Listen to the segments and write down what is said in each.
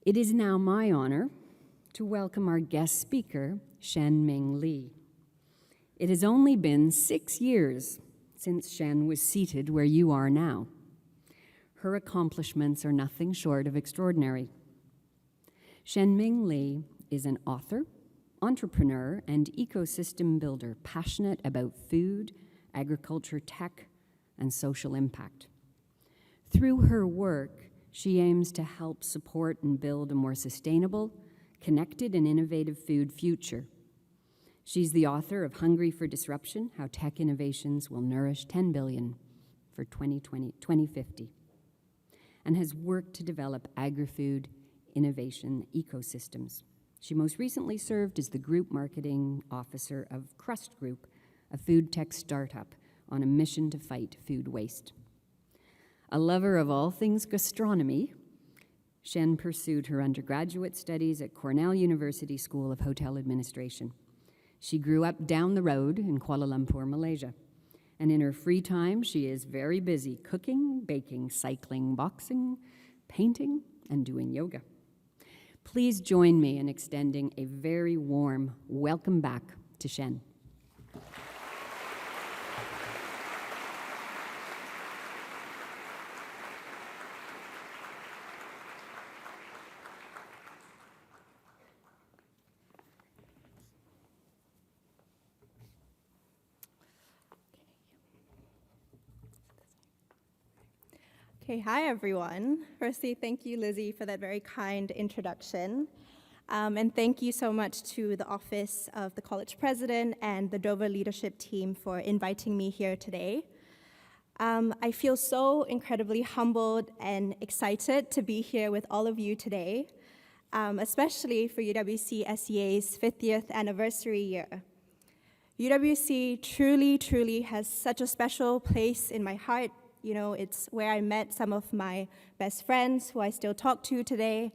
It is now my honor to welcome our guest speaker, Shen Ming Lee. It has only been 6 years since Shen was seated where you are now. Her accomplishments are nothing short of extraordinary. Shen Ming Lee is an author, entrepreneur, and ecosystem builder passionate about food, agriculture, tech, and social impact. Through her work, she aims to help support and build a more sustainable, connected, and innovative food future. She's the author of Hungry for Disruption: How Tech Innovations Will Nourish 10 Billion for 2050, and has worked to develop agri-food innovation ecosystems. She most recently served as the Group Marketing Officer of Crust Group, a food tech startup on a mission to fight food waste. A lover of all things gastronomy, Shen pursued her undergraduate studies at Cornell University School of Hotel Administration. She grew up down the road in Kuala Lumpur, Malaysia. And in her free time, she is very busy cooking, baking, cycling, boxing, painting, and doing yoga. Please join me in extending a very warm welcome back to Shen. Okay, hi everyone. Firstly, thank you, Lizzie, for that very kind introduction. And thank you so much to the Office of the College President and the Dover leadership team for inviting me here today. I feel so incredibly humbled and excited to be here with all of you today, especially for UWCSEA's 50th anniversary year. UWC truly has such a special place in my heart. You know, it's where I met some of my best friends who I still talk to today.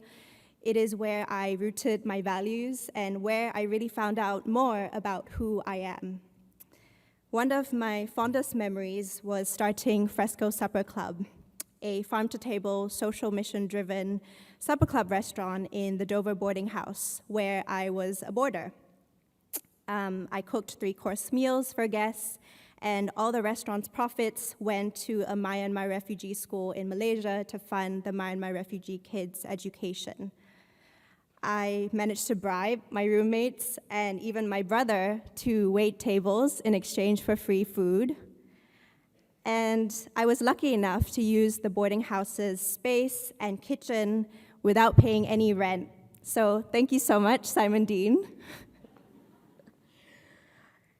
It is where I rooted my values and where I really found out more about who I am. One of my fondest memories was starting Fresco Supper Club, a farm-to-table, social mission-driven supper club restaurant in the Dover boarding house, where I was a boarder. I cooked 3-course meals for guests, and all the restaurant's profits went to a Myanmar refugee school in Malaysia to fund the Myanmar refugee kids' education. I managed to bribe my roommates and even my brother to wait tables in exchange for free food. And I was lucky enough to use the boarding house's space and kitchen without paying any rent. So thank you so much, Simon Dean.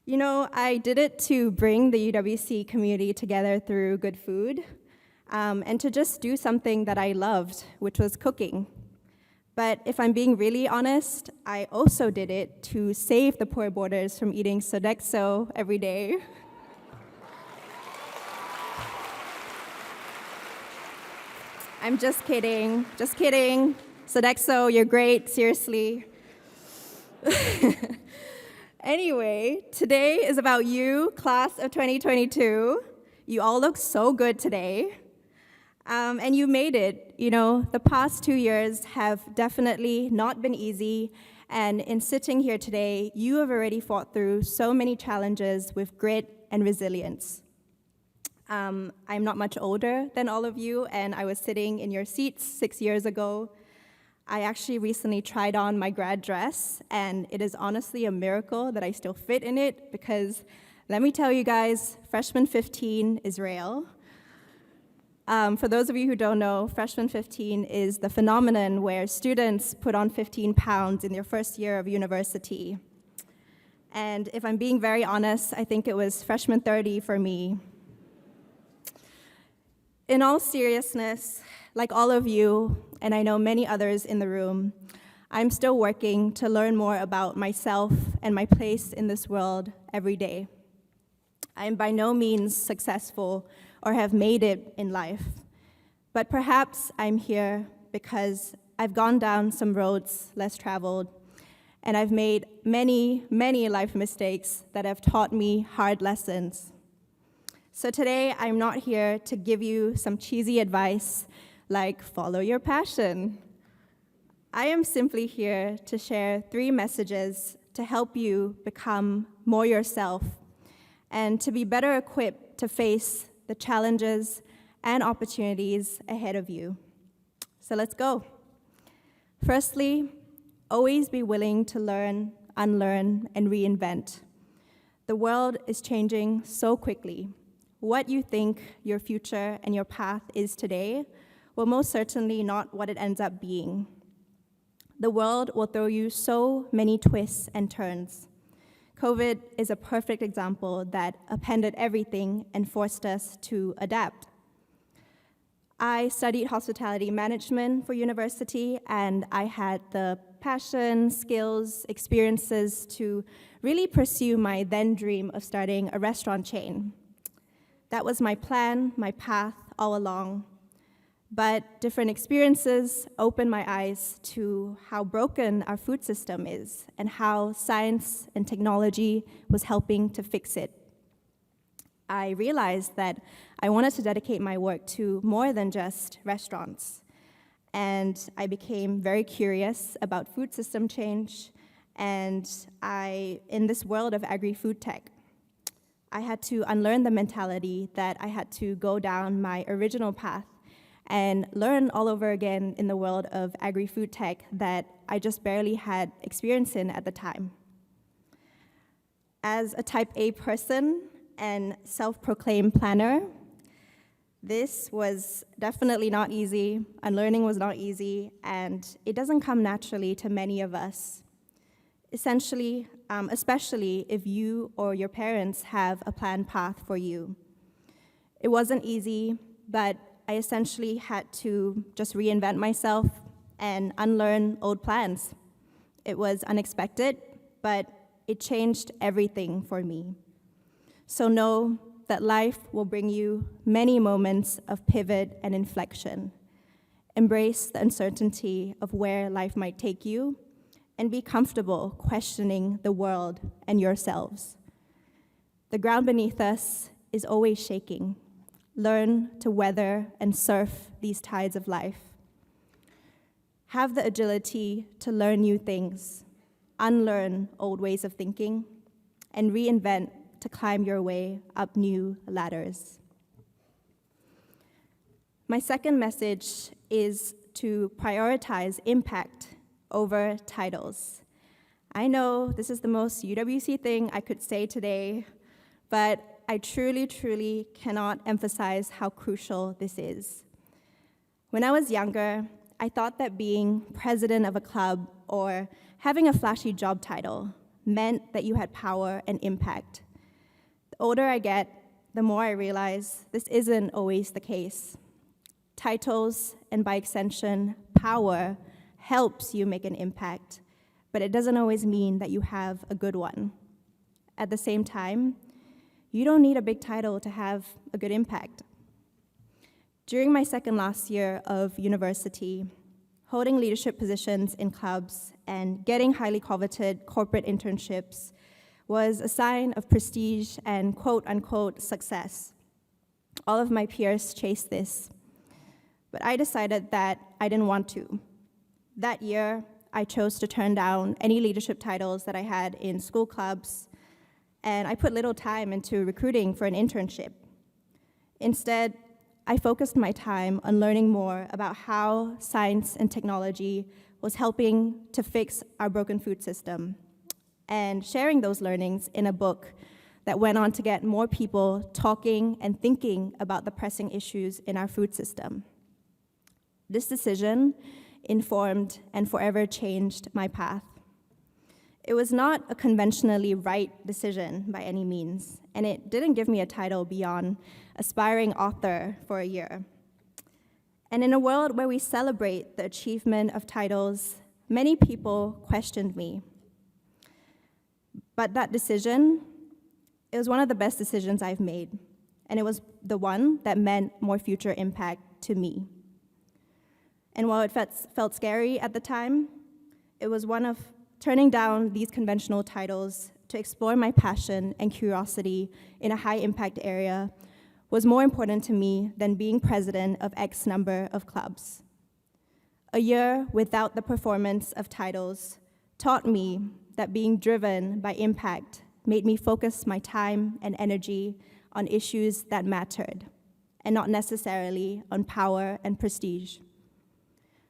You know, I did it to bring the UWC community together through good food, and to just do something that I loved, which was cooking. But if I'm being really honest, I also did it to save the poor boarders from eating Sodexo every day. I'm just kidding. Sodexo, you're great, seriously. Anyway, today is about you, class of 2022. You all look so good today. And you made it. You know, the past 2 years have definitely not been easy. And in sitting here today, you have already fought through so many challenges with grit and resilience. I'm not much older than all of you, and I was sitting in your seats 6 years ago. I actually recently tried on my grad dress, and it is honestly a miracle that I still fit in it, because let me tell you guys, freshman 15 is real. For those of you who don't know, freshman 15 is the phenomenon where students put on 15 pounds in their first year of university. And if I'm being very honest, I think it was freshman 30 for me. In all seriousness, like all of you, and I know many others in the room, I'm still working to learn more about myself and my place in this world every day. I am by no means successful or have made it in life, but perhaps I'm here because I've gone down some roads less traveled, and I've made many life mistakes that have taught me hard lessons. So today, I'm not here to give you some cheesy advice like follow your passion. I am simply here to share 3 messages to help you become more yourself and to be better equipped to face the challenges and opportunities ahead of you. So let's go. Firstly, always be willing to learn, unlearn, and reinvent. The world is changing so quickly. What you think your future and your path is today will most certainly not what it ends up being. The world will throw you so many twists and turns. COVID is a perfect example that upended everything and forced us to adapt. I studied hospitality management for university, and I had the passion, skills, experiences to really pursue my then dream of starting a restaurant chain. That was my plan, my path all along. But different experiences opened my eyes to how broken our food system is and how science and technology was helping to fix it. I realized that I wanted to dedicate my work to more than just restaurants. And I became very curious about food system change, and in this world of agri-food tech, I had to unlearn the mentality that I had to go down my original path and learn all over again in the world of agri-food tech that I just barely had experience in at the time. As a type A person and self-proclaimed planner, this was definitely not easy. Unlearning was not easy, and it doesn't come naturally to many of us. Essentially, especially if you or your parents have a planned path for you. It wasn't easy, but I essentially had to just reinvent myself and unlearn old plans. It was unexpected, but it changed everything for me. So know that life will bring you many moments of pivot and inflection. Embrace the uncertainty of where life might take you, and be comfortable questioning the world and yourselves. The ground beneath us is always shaking. Learn to weather and surf these tides of life. Have the agility to learn new things, unlearn old ways of thinking, and reinvent to climb your way up new ladders. My second message is to prioritize impact over titles. I know this is the most UWC thing I could say today, but I truly, truly cannot emphasize how crucial this is. When I was younger, I thought that being president of a club or having a flashy job title meant that you had power and impact. The older I get, the more I realize this isn't always the case. Titles, and by extension, power, helps you make an impact, but it doesn't always mean that you have a good one. At the same time, you don't need a big title to have a good impact. During my second last year of university, holding leadership positions in clubs and getting highly coveted corporate internships was a sign of prestige and quote-unquote success. All of my peers chased this, but I decided that I didn't want to. That year, I chose to turn down any leadership titles that I had in school clubs, and I put little time into recruiting for an internship. Instead, I focused my time on learning more about how science and technology was helping to fix our broken food system, and sharing those learnings in a book that went on to get more people talking and thinking about the pressing issues in our food system. This decision informed and forever changed my path. It was not a conventionally right decision by any means, and it didn't give me a title beyond aspiring author for a year. And in a world where we celebrate the achievement of titles, many people questioned me. But that decision, it was one of the best decisions I've made, and it was the one that meant more future impact to me. And while it felt scary at the time, it was one of turning down these conventional titles to explore my passion and curiosity in a high-impact area was more important to me than being president of X number of clubs. A year without the performance of titles taught me that being driven by impact made me focus my time and energy on issues that mattered, and not necessarily on power and prestige.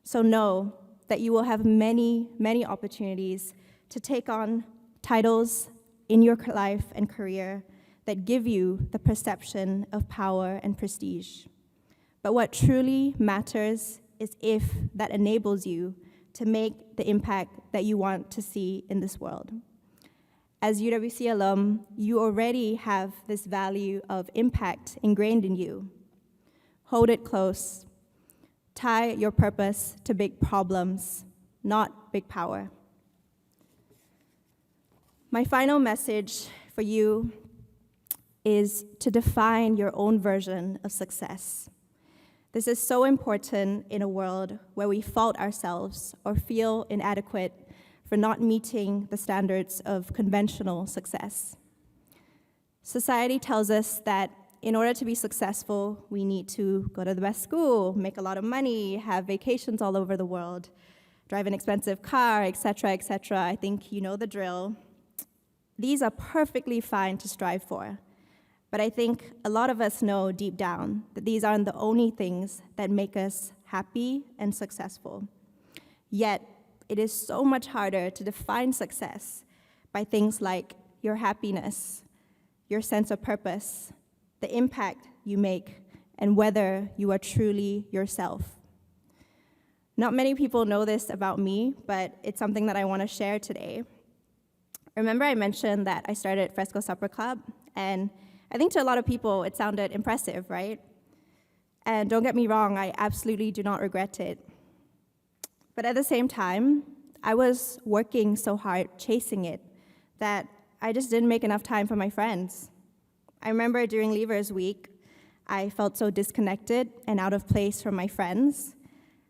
So know that you will have many, many opportunities to take on titles in your life and career that give you the perception of power and prestige. But what truly matters is if that enables you to make the impact that you want to see in this world. As UWC alum, you already have this value of impact ingrained in you. Hold it close. Tie your purpose to big problems, not big power. My final message for you is to define your own version of success. This is so important in a world where we fault ourselves or feel inadequate for not meeting the standards of conventional success. Society tells us that in order to be successful, we need to go to the best school, make a lot of money, have vacations all over the world, drive an expensive car, etc., etc. I think you know the drill. These are perfectly fine to strive for. But I think a lot of us know deep down that these aren't the only things that make us happy and successful. Yet, it is so much harder to define success by things like your happiness, your sense of purpose, the impact you make, and whether you are truly yourself. Not many people know this about me, but it's something that I want to share today. Remember I mentioned that I started Fresco Supper Club, and I think to a lot of people it sounded impressive, right? And don't get me wrong, I absolutely do not regret it. But at the same time, I was working so hard chasing it that I just didn't make enough time for my friends. I remember during Leavers Week, I felt so disconnected and out of place from my friends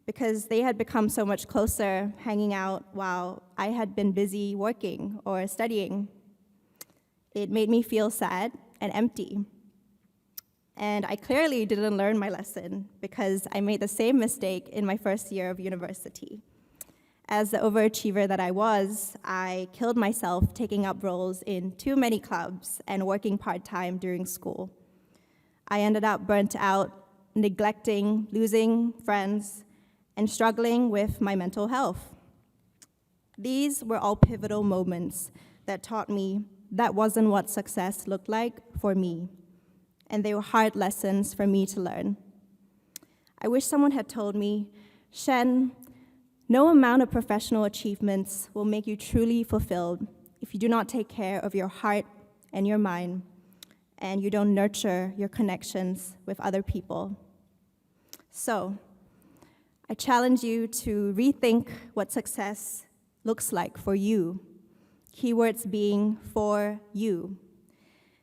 because they had become so much closer hanging out while I had been busy working or studying. It made me feel sad and empty. And I clearly didn't learn my lesson because I made the same mistake in my first year of university. As the overachiever that I was, I killed myself taking up roles in too many clubs and working part-time during school. I ended up burnt out, neglecting, losing friends, and struggling with my mental health. These were all pivotal moments that taught me that wasn't what success looked like for me, and they were hard lessons for me to learn. I wish someone had told me, Shen, no amount of professional achievements will make you truly fulfilled if you do not take care of your heart and your mind, and you don't nurture your connections with other people. So, I challenge you to rethink what success looks like for you. Keywords being for you.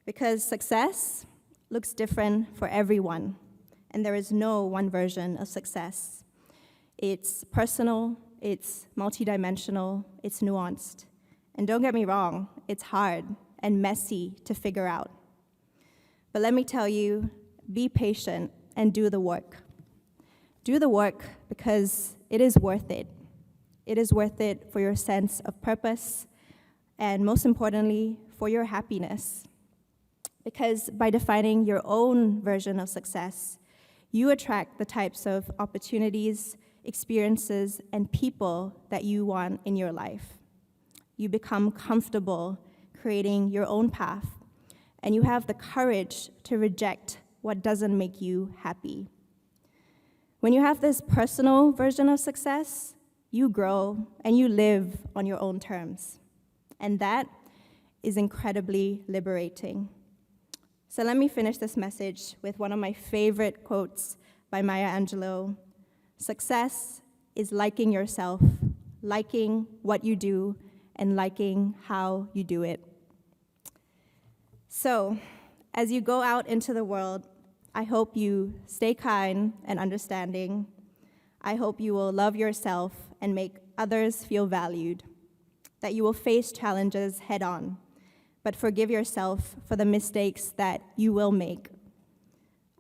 Because success looks different for everyone, and there is no one version of success. It's personal, it's multidimensional, it's nuanced. And don't get me wrong, it's hard and messy to figure out. But let me tell you, be patient and do the work. Do the work because it is worth it. It is worth it for your sense of purpose, and most importantly, for your happiness. Because by defining your own version of success, you attract the types of opportunities, experiences, and people that you want in your life. You become comfortable creating your own path, and you have the courage to reject what doesn't make you happy. When you have this personal version of success, you grow and you live on your own terms. And that is incredibly liberating. So let me finish this message with one of my favorite quotes by Maya Angelou. Success is liking yourself, liking what you do, and liking how you do it. So, as you go out into the world, I hope you stay kind and understanding. I hope you will love yourself and make others feel valued, that you will face challenges head on, but forgive yourself for the mistakes that you will make.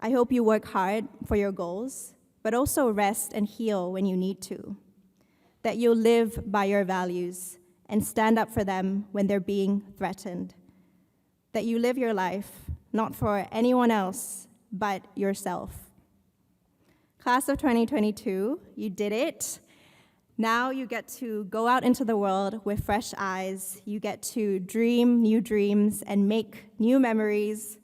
I hope you work hard for your goals, but also rest and heal when you need to. That you'll live by your values and stand up for them when they're being threatened. That you live your life not for anyone else, but yourself. Class of 2022, you did it. Now you get to go out into the world with fresh eyes. You get to dream new dreams and make new memories.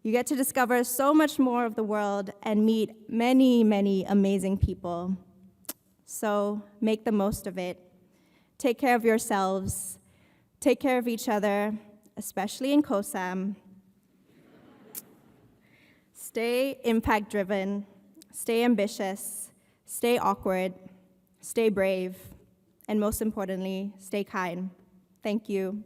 You get to discover so much more of the world and meet many, many amazing people. So make the most of it. Take care of yourselves. Take care of each other, especially in COSAM. Stay impact-driven. Stay ambitious. Stay awkward. Stay brave, and most importantly, stay kind. Thank you.